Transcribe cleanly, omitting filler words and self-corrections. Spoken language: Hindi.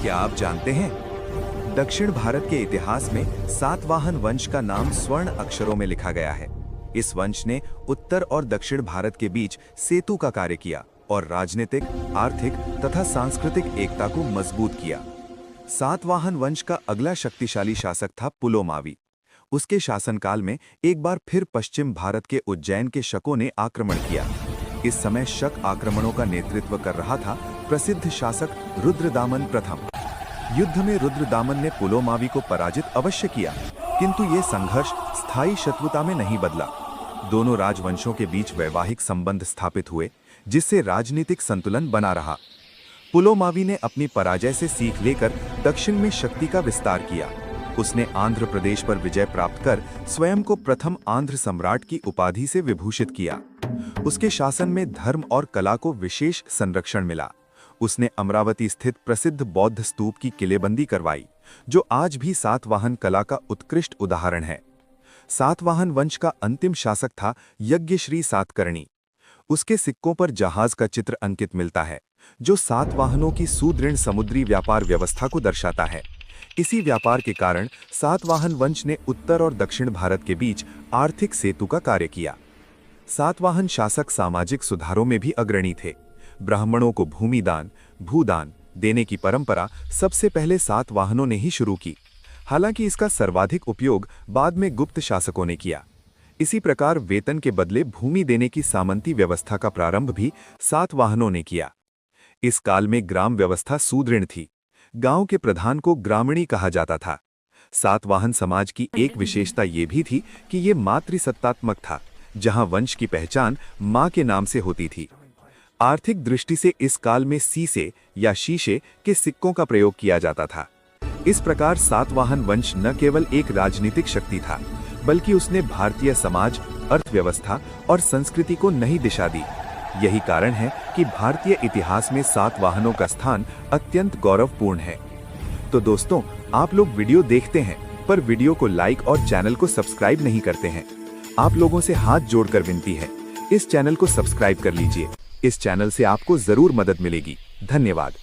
क्या आप जानते हैं दक्षिण भारत के इतिहास में सातवाहन वंश का नाम स्वर्ण अक्षरों में लिखा गया है। इस वंश ने उत्तर और दक्षिण भारत के बीच सेतु का कार्य किया और राजनीतिक, आर्थिक तथा सांस्कृतिक एकता को मजबूत किया। सातवाहन वंश का अगला शक्तिशाली शासक था पुलोमावी। उसके शासनकाल में एक बार फिर पश्चिम भारत के उज्जैन के शकों ने आक्रमण किया। इस समय शक आक्रमणों का नेतृत्व कर रहा था प्रसिद्ध शासक रुद्रदामन प्रथम। युद्ध में रुद्रदामन ने पुलोमावी को पराजित अवश्य किया, किंतु ये संघर्ष स्थायी शत्रुता में नहीं बदला। दोनों राजवंशों के बीच वैवाहिक संबंध स्थापित हुए, जिससे राजनीतिक संतुलन बना रहा। पुलोमावी ने अपनी पराजय से सीख लेकर दक्षिण में शक्ति का विस्तार किया। उसने आंध्र प्रदेश पर विजय प्राप्त कर स्वयं को प्रथम आंध्र सम्राट की उपाधि से विभूषित किया। उसके शासन में धर्म और कला को विशेष संरक्षण मिला। उसने अमरावती स्थित प्रसिद्ध बौद्ध स्तूप की किलेबंदी करवाई, जो आज भी सातवाहन कला का उत्कृष्ट उदाहरण है। सातवाहन वंश का अंतिम शासक था यज्ञश्री सातकर्णी। उसके सिक्कों पर जहाज का चित्र अंकित मिलता है, जो सातवाहनों की सुदृढ़ समुद्री व्यापार व्यवस्था को दर्शाता है। इसी व्यापार के कारण सातवाहन वंश ने उत्तर और दक्षिण भारत के बीच आर्थिक सेतु का कार्य किया। सातवाहन शासक सामाजिक सुधारों में भी अग्रणी थे। ब्राह्मणों को भूमिदान, भूदान देने की परंपरा सबसे पहले सातवाहनों ने ही शुरू की। हालांकि इसका सर्वाधिक उपयोग बाद में गुप्त शासकों ने किया। इसी प्रकार वेतन के बदले भूमि देने की सामंती व्यवस्था का प्रारंभ भी सातवाहनों ने किया। इस काल में ग्राम व्यवस्था सुदृढ़ थी। गांव के प्रधान को ग्रामीणी कहा जाता था। सातवाहन समाज की एक विशेषता ये भी थी कि ये मातृसत्तात्मक था, जहां वंश की पहचान मां के नाम से होती थी। आर्थिक दृष्टि से इस काल में सीसे या शीशे के सिक्कों का प्रयोग किया जाता था। इस प्रकार सातवाहन वंश न केवल एक राजनीतिक शक्ति था, बल्कि उसने भारतीय समाज, अर्थव्यवस्था और संस्कृति को नई दिशा दी। यही कारण है कि भारतीय इतिहास में सातवाहनों का स्थान अत्यंत गौरवपूर्ण है। तो दोस्तों, आप लोग वीडियो देखते हैं, पर वीडियो को लाइक और चैनल को सब्सक्राइब नहीं करते हैं। आप लोगों से हाथ जोड़कर विनती है, इस चैनल को सब्सक्राइब कर लीजिए। इस चैनल से आपको जरूर मदद मिलेगी। धन्यवाद।